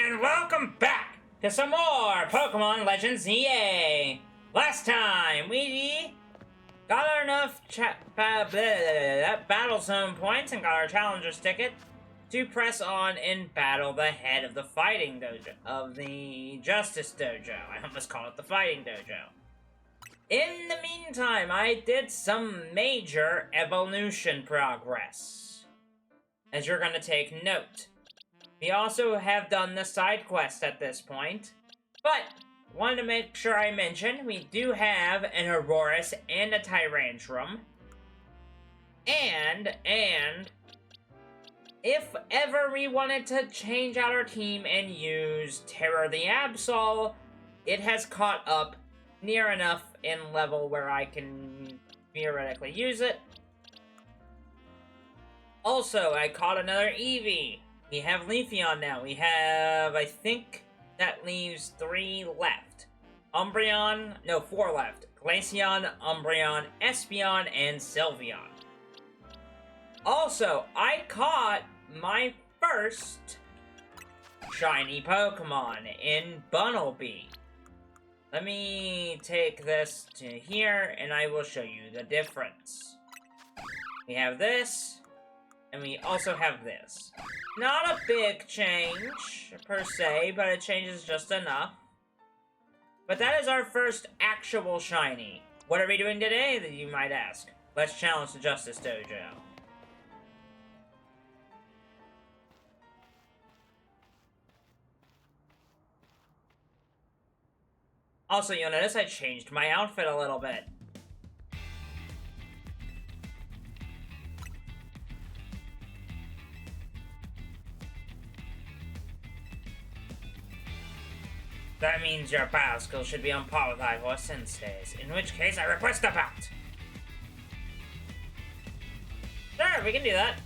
And welcome back to some more Pokémon Legends Z-A! Last time, we got enough battle zone points and got our challenger's ticket to press on and battle the head of the fighting dojo, of the Justice Dojo. I almost call it the fighting dojo. In the meantime, I did some major evolution progress, as you're gonna take note. We also have done the side quest at this point, but wanted to make sure I mention we do have an Aurorus and a Tyrantrum, and if ever we wanted to change out our team and use Terror the Absol, it has caught up near enough in level where I can theoretically use it. Also, I caught another Eevee. We have Leafeon now. We have, I think that leaves 3 left. Umbreon, no, 4 left. Glaceon, Umbreon, Espeon, and Sylveon. Also, I caught my first shiny Pokemon in Bunnelby. Let me take this to here, and I will show you the difference. We have this, and we also have this. Not a big change, per se, but it changes just enough. But that is our first actual shiny. What are we doing today, that you might ask? Let's challenge the Justice Dojo. Also, you'll notice I changed my outfit a little bit. That means your battle skills should be on par with Ivor Sensei's, in which case I request a bout. Sure, we can do that.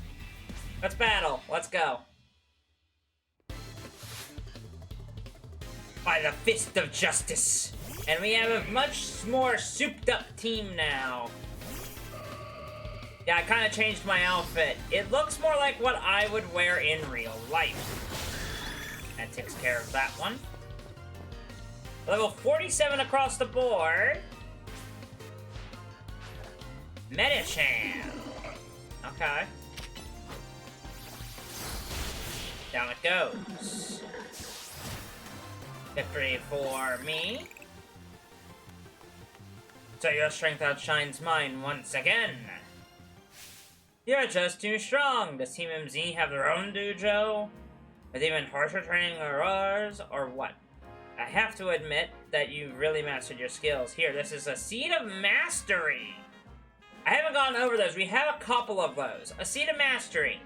Let's battle. Let's go. By the fist of justice. And we have a much more souped up team now. Yeah, I kind of changed my outfit. It looks more like what I would wear in real life. That takes care of that one. Level 47 across the board. Metachan. Okay. Down it goes. Victory for me. So your strength outshines mine once again. You're just too strong. Does Team MZ have their own dojo? With even harsher training or ours, or what? I have to admit that you've really mastered your skills. Here, this is a Seed of Mastery. I haven't gone over those. We have a couple of those. A Seed of Mastery.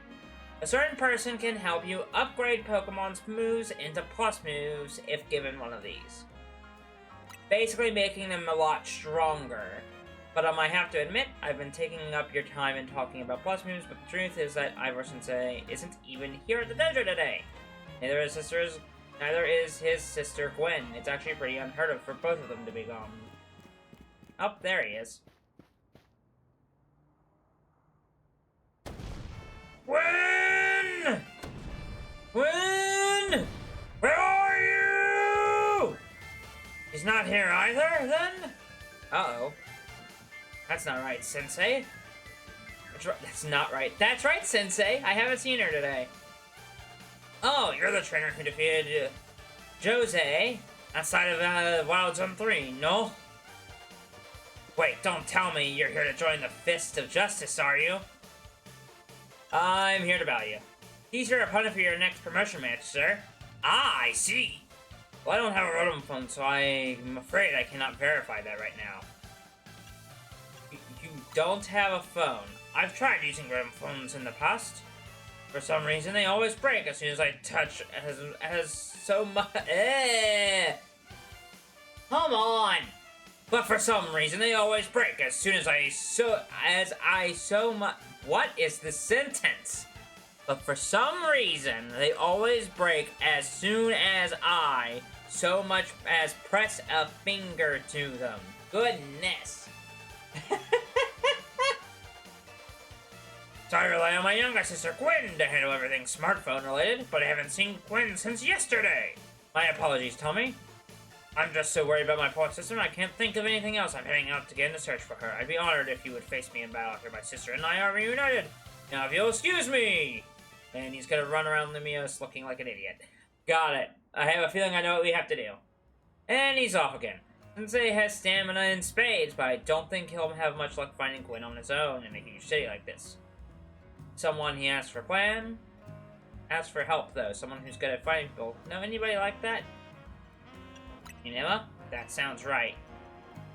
A certain person can help you upgrade Pokemon's moves into plus moves if given one of these. Basically making them a lot stronger. But I have to admit, I've been taking up your time and talking about plus moves, but the truth is that Ivor Sensei isn't even here at the dojo today. Neither is his sister Gwen. It's actually pretty unheard of for both of them to be gone. Oh, there he is. Gwen! Gwen! Where are you? He's not here either, then? Uh-oh. That's not right, Sensei. That's not right. That's right, Sensei. I haven't seen her today. Oh, you're the trainer who defeated Jose outside of Wild Zone 3, no? Wait, don't tell me you're here to join the Fist of Justice, are you? I'm here to battle you. He's your opponent for your next promotion match, sir. Ah, I see. Well, I don't have a Rotom phone, so I'm afraid I cannot verify that right now. You don't have a phone. I've tried using Rotom phones in the past. For some reason, they always break as soon as I touch. Has so much. Come on. But for some reason, they always break as soon as I so much. What is the sentence? But for some reason, they always break as soon as I so much as press a finger to them. Goodness. So I rely on my younger sister Gwen to handle everything smartphone related, but I haven't seen Gwen since yesterday. My apologies, Tommy. I'm just so worried about my poor sister, I can't think of anything else. I'm heading out again to search for her. I'd be honored if you would face me in battle after my sister and I are reunited. Now, if you'll excuse me. And he's gonna run around Lumiose looking like an idiot. Got it. I have a feeling I know what we have to do. And he's off again. Sensei has stamina in spades, but I don't think he'll have much luck finding Gwen on his own in a huge city like this. Someone he asks for plan. Asks for help, though. Someone who's good at fighting people. Know anybody like that? Inema? That sounds right.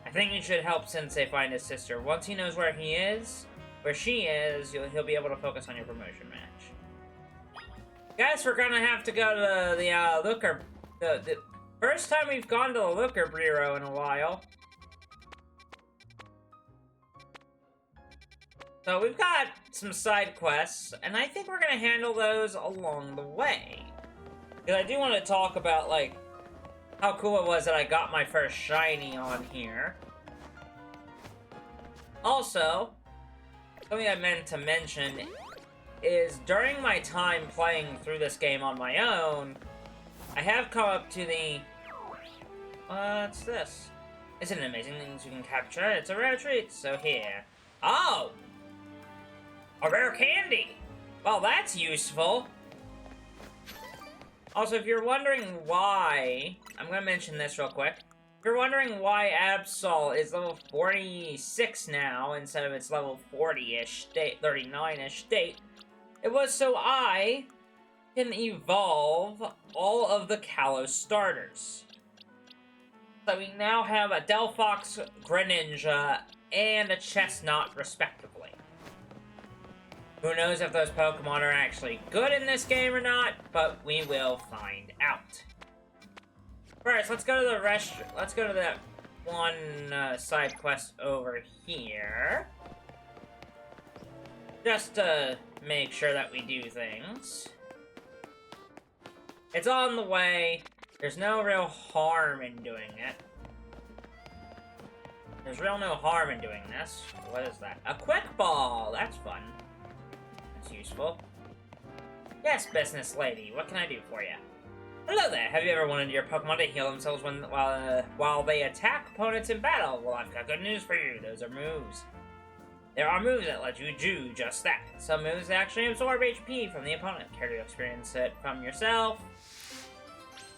I think you should help Sensei find his sister. Once he knows where she is, he'll be able to focus on your promotion match. Guess we're gonna have to go to the Looker. The first time we've gone to the Looker Bureau in a while. So we've got some side quests, and I think we're gonna handle those along the way. Because I do want to talk about, like, how cool it was that I got my first shiny on here. Also, something I meant to mention is during my time playing through this game on my own, I have come up to the... What's this? Isn't it amazing things you can capture? It's a rare treat, so here. Oh! A rare candy! Well, that's useful. Also, if you're wondering why... I'm gonna mention this real quick. If you're wondering why Absol is level 46 now, instead of its level 40-ish state, 39-ish state, it was so I can evolve all of the Kalos starters. So we now have a Delphox, Greninja, and a Chestnut, respectively. Who knows if those Pokemon are actually good in this game or not, but we will find out. First, let's go to the let's go to that one side quest over here. Just to make sure that we do things. It's on the way. There's no real harm in doing it. There's no harm in doing this. What is that? A quick ball! That's fun. That's useful. Yes, business lady. What can I do for you? Hello there. Have you ever wanted your Pokemon to heal themselves while they attack opponents in battle? Well, I've got good news for you. Those are moves. There are moves that let you do just that. Some moves actually absorb HP from the opponent. Care to experience it from yourself?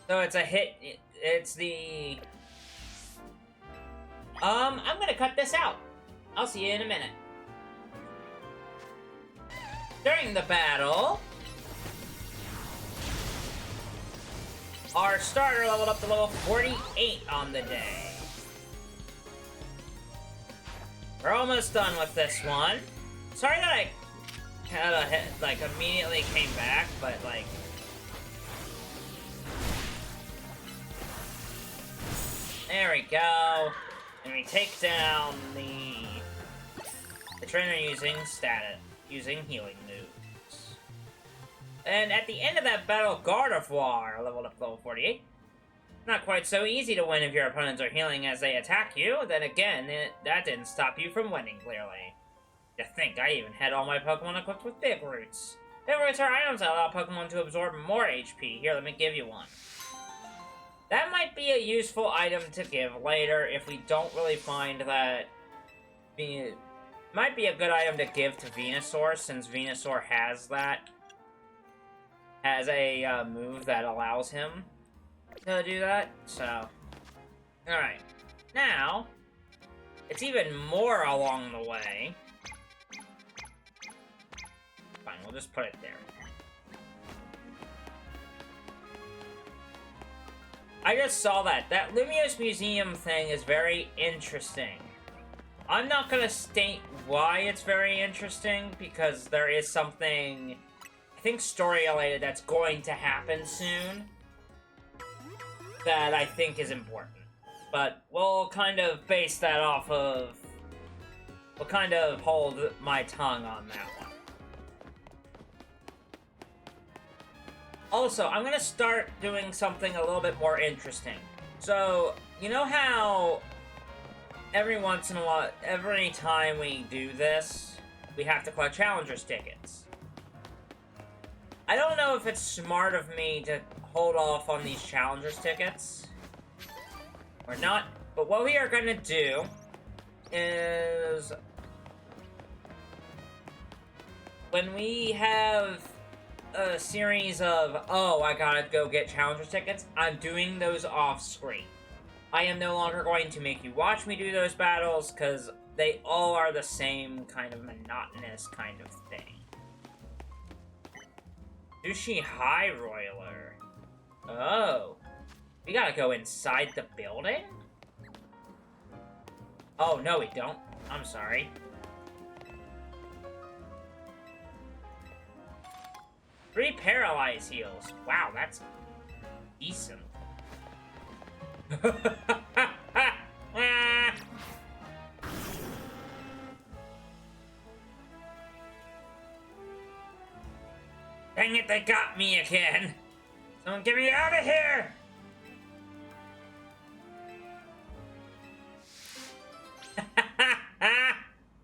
So it's a hit. It's the... I'm gonna cut this out. I'll see you in a minute. During the battle, our starter leveled up to level 48 on the day. We're almost done with this one. Sorry that I kinda immediately came back, but there we go. And we take down the trainer using healing moves. And at the end of that battle, Gardevoir leveled up to level 48. Not quite so easy to win if your opponents are healing as they attack you. Then again, that didn't stop you from winning, clearly. To think, I even had all my Pokemon equipped with Big Roots. Big Roots are items that allow Pokemon to absorb more HP. Here, let me give you one. That might be a useful item to give later if we don't really find that... Might be a good item to give to Venusaur, since Venusaur has that. Has a move that allows him to do that, so... Alright. Now, it's even more along the way. Fine, we'll just put it there. I just saw that. That Lumiose Museum thing is very interesting. I'm not gonna state why it's very interesting, because there is something, I think, story-related that's going to happen soon that I think is important. But we'll kind of base that off of... We'll kind of hold my tongue on that one. Also, I'm gonna start doing something a little bit more interesting. So, you know how every once in a while, every time we do this, we have to collect challengers tickets. I don't know if it's smart of me to hold off on these challengers tickets or not, but what we are gonna do is when we have a series of, oh, I gotta go get challenger tickets, I'm doing those off screen. I am no longer going to make you watch me do those battles, because they all are the same kind of monotonous kind of thing. Sushi High Roller. Oh. We gotta go inside the building? Oh, no we don't. I'm sorry. Three paralyze heals. Wow, that's decent. Dang it, they got me again! Someone get me out of here!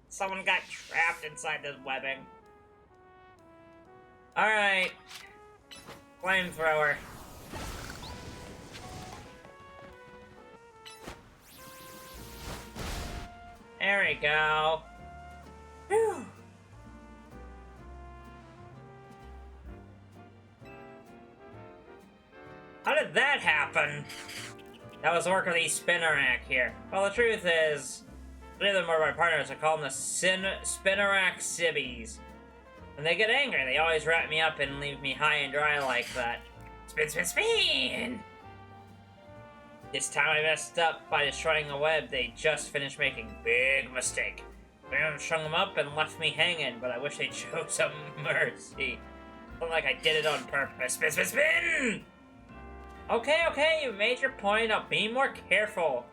Someone got trapped inside this webbing. Alright. Flamethrower. There we go. Whew. How did that happen? That was Orca the Spinnerack here. Well, the truth is, three of them are my partners. I call them the Spinnerack Sibbies. When they get angry, they always wrap me up and leave me high and dry like that. Spin, spin, spin! This time I messed up by destroying a web they just finished making. Big mistake. They strung them up and left me hanging, but I wish they'd show some mercy. Felt like I did it on purpose. Spin, spin, spin! Okay, you made your point. I'll be more careful.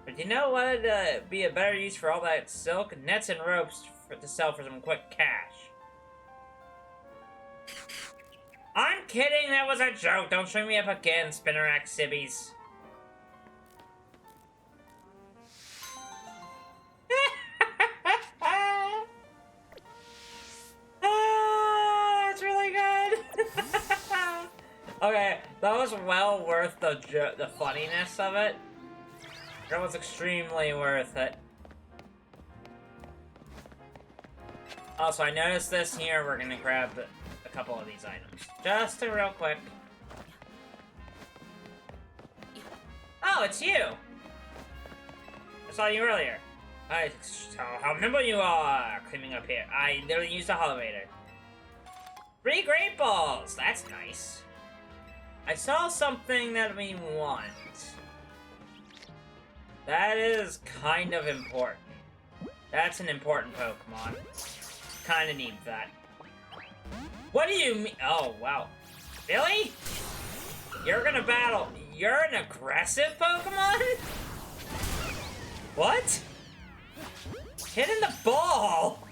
But you know what would be a better use for all that silk? Nets and ropes to sell for some quick cash. I'm kidding, that was a joke. Don't string me up again, Spinnerack Sibbies. That's really good. Okay, that was well worth the funniness of it. That was extremely worth it. Also, I noticed this here. We're gonna grab a couple of these items. Just real quick. Oh, it's you! I saw you earlier. I saw how nimble you are climbing up here. I literally used a elevator. 3 great balls! That's nice. I saw something that we want. That is kind of important. That's an important Pokemon. Kinda need that. What do you mean? Oh, wow. Really? You're gonna battle. You're an aggressive Pokemon? What? Hitting the ball!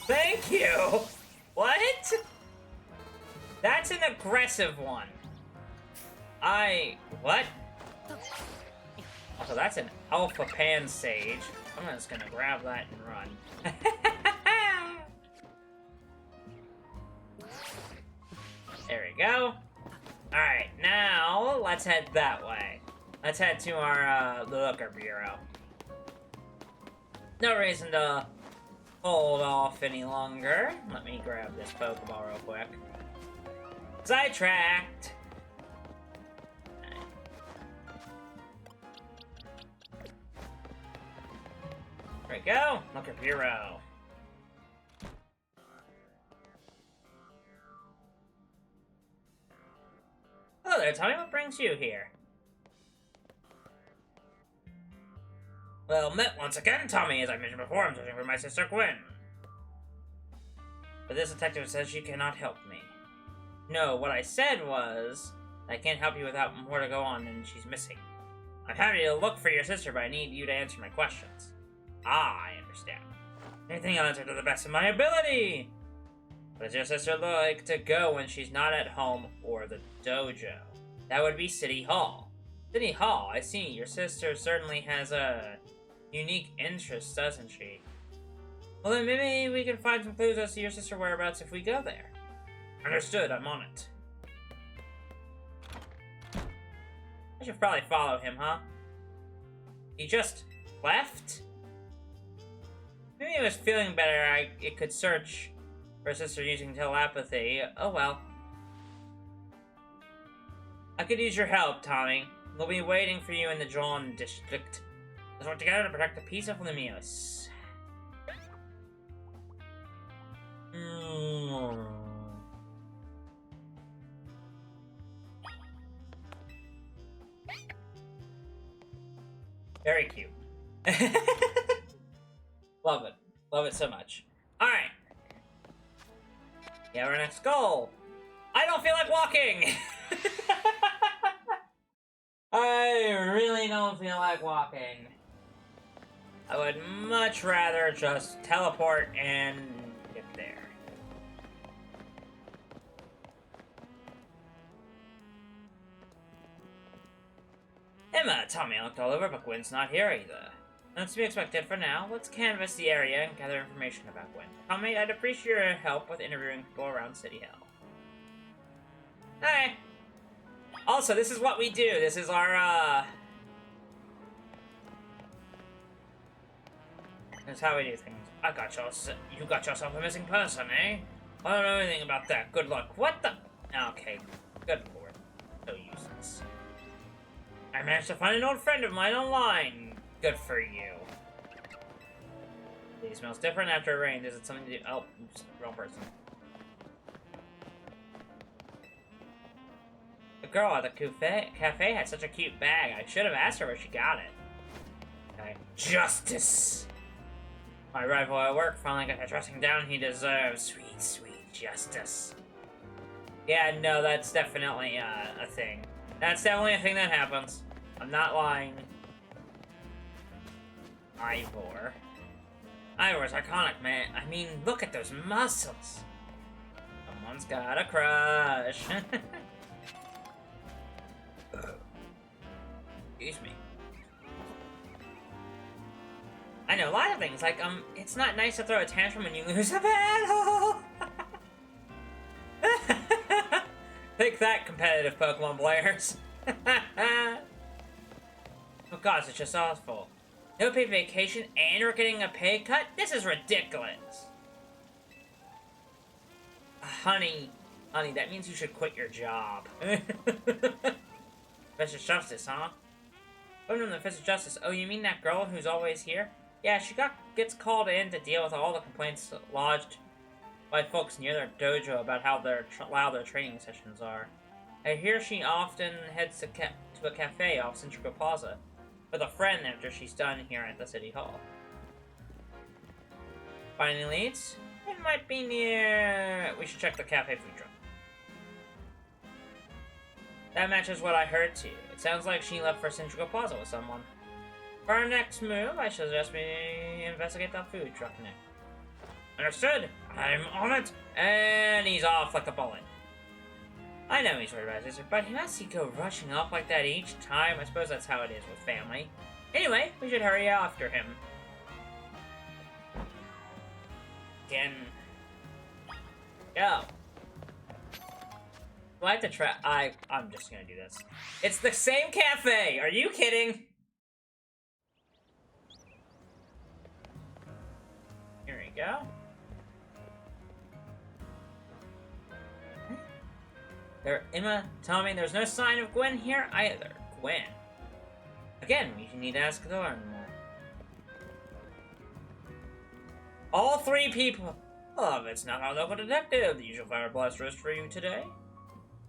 Thank you! What? That's an aggressive one. What? Also, that's an Alpha Pansage. I'm just gonna grab that and run. There we go. Alright, now let's head that way. Let's head to our Looker Bureau. No reason to hold off any longer. Let me grab this Pokeball real quick. Sidetracked! There we go. Looker Bureau. Hello there, tell me what brings you here. Well met once again, Tommy. As I mentioned before, I'm searching for my sister Gwen. But this detective says she cannot help me. No, what I said was, I can't help you without more to go on and she's missing. I'm happy to look for your sister, but I need you to answer my questions. Ah, I understand. Anything I'll answer to the best of my ability! Where does your sister like to go when she's not at home or the dojo? That would be City Hall. City Hall, I see. Your sister certainly has a unique interest, doesn't she? Well, then maybe we can find some clues as to your sister's whereabouts if we go there. Understood, I'm on it. I should probably follow him, huh? He just left? Maybe he was feeling better. It could search for his sister using telepathy. Oh well. I could use your help, Tommy. We'll be waiting for you in the John district. Let's work together to protect the peace of Limios. Very cute. Love it. Love it so much. Alright. Yeah, our next goal. I don't feel like walking! I really don't feel like walking. I would much rather just teleport and get there. Emma, Tommy looked all over, but Gwen's not here either. That's to be expected for now. Let's canvass the area and gather information about Gwen. Tommy, I'd appreciate your help with interviewing people around City Hall. Hey! Also, this is what we do. This is our, That's how we do things. You got yourself a missing person, eh? I don't know anything about that. Good luck. What the? Okay. Good lord. So useless. I managed to find an old friend of mine online. Good for you. It smells different after it rained. Is it something to do? Oh, oops. Wrong person. The girl at the cafe had such a cute bag. I should have asked her where she got it. Okay. Justice! My rival at work finally got the dressing down he deserves. Sweet, sweet justice. Yeah, no, that's definitely a thing. That's definitely a thing that happens. I'm not lying. Ivor. Ivor's iconic, man. I mean, look at those muscles. Someone's got a crush. Excuse me. I know a lot of things, like, it's not nice to throw a tantrum when you lose a battle! Take that, competitive Pokemon players. Oh gosh, it's just awful. No paid vacation and we're getting a pay cut? This is ridiculous. Honey, that means you should quit your job. Fist of Justice, huh? Oh no, the Fist of Justice. Oh, you mean that girl who's always here? Yeah, she gets called in to deal with all the complaints lodged by folks near their dojo about how loud their training sessions are. I hear she often heads to a cafe off Central Plaza with a friend after she's done here at the City Hall. Finding leads? It might be near... We should check the cafe food truck. That matches what I heard too. It sounds like she left for Central Plaza with someone. For our next move, I suggest we investigate that food truck next. Understood! I'm on it! And he's off like a bullet. I know he's worried about his sister, but must he go rushing off like that each time? I suppose that's how it is with family. Anyway, we should hurry after him. Again. Go. Do I have to try? I'm just gonna do this. It's the same cafe! Are you kidding? Here we go. Emma, Tommy, there's no sign of Gwen here either. Gwen. Again, we need to ask to learn more. All three people. Oh, it's not our local detective. The usual fire blast roast for you today.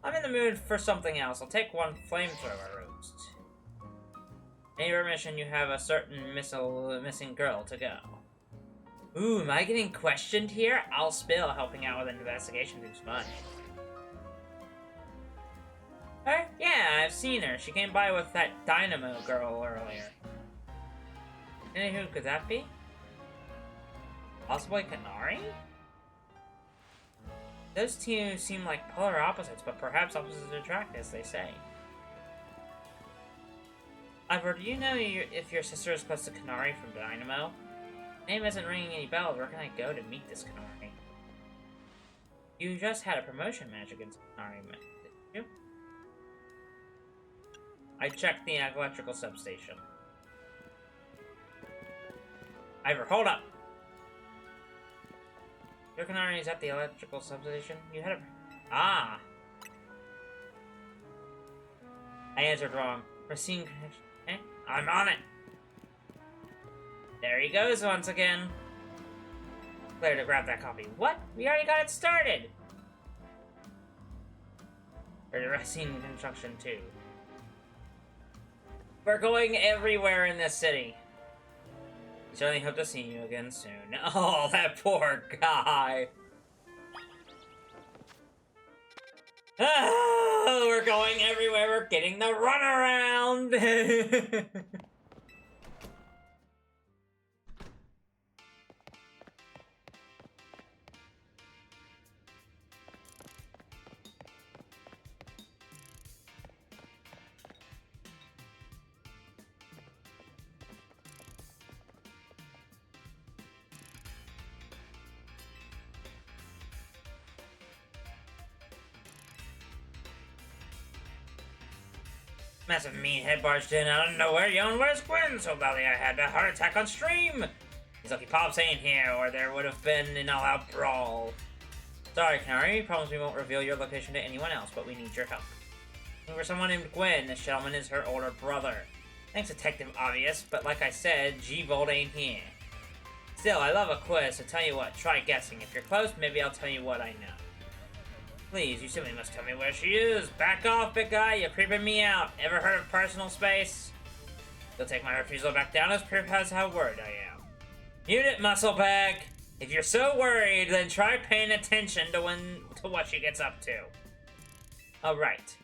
I'm in the mood for something else. I'll take one flamethrower roast. Any permission, you have a certain missing girl to go. Ooh, am I getting questioned here? I'll spill. Helping out with an investigation seems fun. Her? Yeah, I've seen her. She came by with that Dynamo girl earlier. Anywho, could that be? Possibly Kanari? Those two seem like polar opposites, but perhaps opposites attract, as they say. Ivor, do you know if your sister is close to Kanari from Dynamo? Name isn't ringing any bells. Where can I go to meet this Canary? You just had a promotion match against Canary, didn't you? I checked the electrical substation. Ivor, hold up! Your Canary is at the electrical substation? You had a... Ah! I answered wrong. Racine connection. Eh? I'm on it! There he goes once again. Claire to grab that copy. What? We already got it started! Or the Racine construction too. We're going everywhere in this city. Certainly hope to see you again soon. Oh, that poor guy. Oh, we're going everywhere. We're getting the runaround. Massive meathead barged in out of nowhere, yelling, "Where's Gwen?" So badly I had a heart attack on stream. These lucky pops ain't here, or there would have been an all-out brawl. Sorry, Canary. Promise we won't reveal your location to anyone else, but we need your help. Looking for someone named Gwen. This gentleman is her older brother. Thanks, Detective Obvious, but like I said, G-Volt ain't here. Still, I love a quiz, so tell you what, try guessing. If you're close, maybe I'll tell you what I know. Please, you simply must tell me where she is. Back off, big guy. You're creeping me out. Ever heard of personal space? You'll take my refusal back down as proof as how worried I am. Mute it, muscle bag. If you're so worried, then try paying attention to what she gets up to. Alright.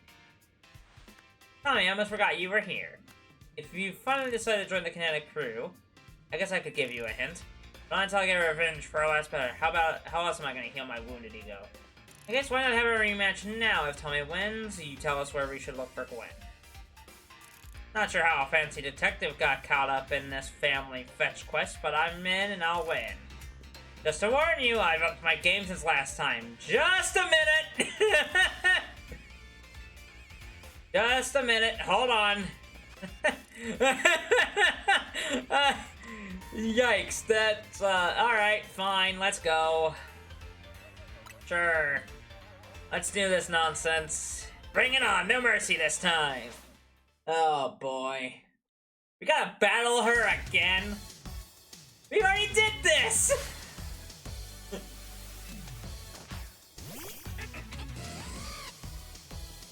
Tommy, I almost forgot you were here. If you finally decided to join the Kinetic crew, I guess I could give you a hint. Not until I get revenge for our last battle. How else am I going to heal my wounded ego? I guess why not have a rematch now? If Tommy wins, you tell us where we should look for Gwen. Not sure how a fancy detective got caught up in this family fetch quest, but I'm in and I'll win. Just to warn you, I've upped my game since last time. Just a minute! Just a minute, hold on. Yikes, that's, alright, fine, let's go. Sure. Let's do this nonsense. Bring it on, no mercy this time. Oh boy. We gotta battle her again? We already did this!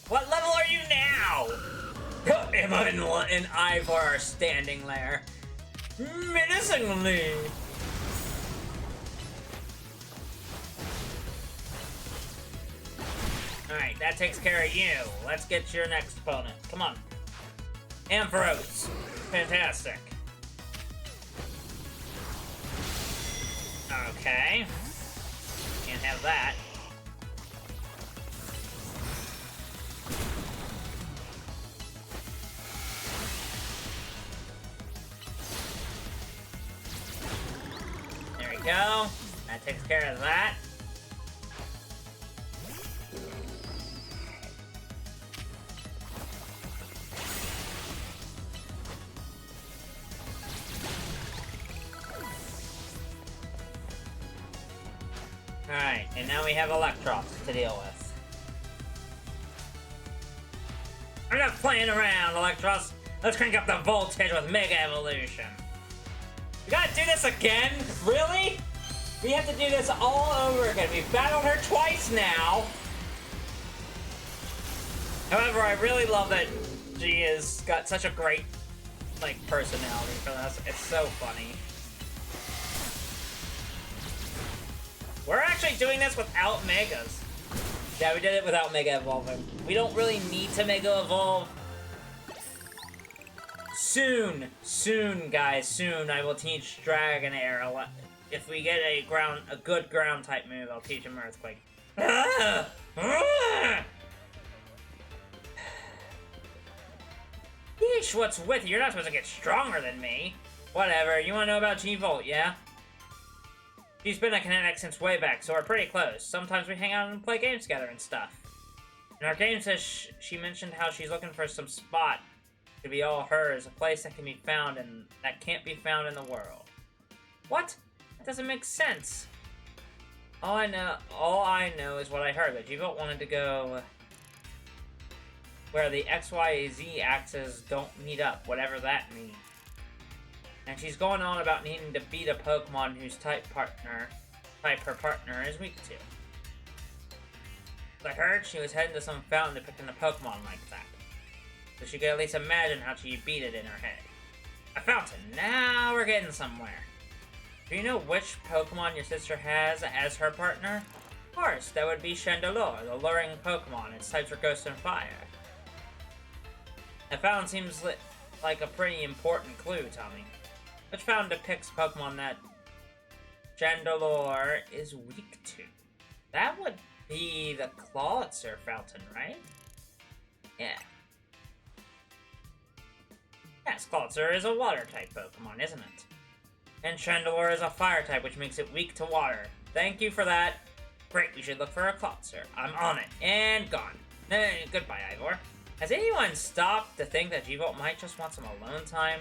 What level are you now? Emma and Ivor are standing there. Menacingly. Alright, that takes care of you. Let's get your next opponent. Come on. Ampharos. Fantastic. Okay. Can't have that. There we go. That takes care of that. Alright, and now we have Electros to deal with. I'm not playing around, Electros. Let's crank up the voltage with Mega Evolution. We gotta do this again? Really? We have to do this all over again. We've battled her twice now. However, I really love that she has got such a great, like, personality for this. It's so funny. We're actually doing this without Megas. Yeah, we did it without Mega Evolving. We don't really need to Mega Evolve. Soon, guys, soon I will teach Dragonair. If we get a good ground type move, I'll teach him Earthquake. Yeesh, what's with you? You're not supposed to get stronger than me. Whatever, you wanna know about G-Volt, yeah? She's been a kinetic since way back, so we're pretty close. Sometimes we hang out and play games together and stuff. In our game says she mentioned how she's looking for some spot to be all hers, a place that can be found and that can't be found in the world. What? That doesn't make sense. All I know is what I heard, that G-Volt wanted to go where the XYZ axes don't meet up, whatever that means. And she's going on about needing to beat a Pokemon whose type her partner is weak to. I heard she was heading to some fountain to pick in a Pokemon like that. So she could at least imagine how she beat it in her head. A fountain. Now we're getting somewhere. Do you know which Pokemon your sister has as her partner? Of course, that would be Chandelure, the luring Pokemon. Its types are Ghost and Fire. That fountain seems like a pretty important clue, Tommy. Which fountain depicts Pokemon that Chandelure is weak to? That would be the Clawitzer fountain, right? Yeah. Yes, Clawitzer is a water-type Pokemon, isn't it? And Chandelure is a fire-type, which makes it weak to water. Thank you for that. Great, we should look for a Clawitzer. I'm on it. And gone. Goodbye, Ivor. Has anyone stopped to think that G-Volt might just want some alone time?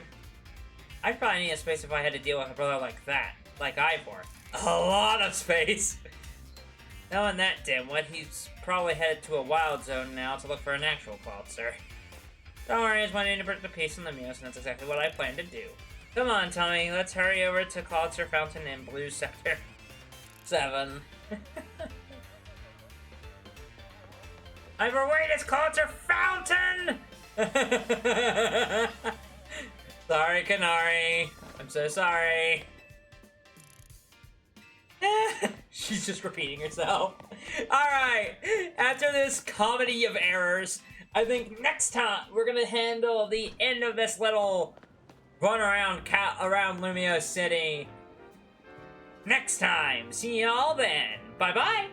I'd probably need a space if I had to deal with a brother like that. Like Ivor. A lot of space! Knowing that dimwit, he's probably headed to a wild zone now to look for an actual Clawitzer. Don't worry, it's my need to put the peace in the Mews, and that's exactly what I plan to do. Come on, Tommy, let's hurry over to Clawitzer Fountain in Blue Sector 7. Ivor, wait, it's Clawitzer Fountain! Sorry, Kanari. I'm so sorry. She's just repeating herself. Alright, after this comedy of errors, I think next time we're gonna handle the end of this little run around around Lumio City. Next time. See y'all then. Bye-bye.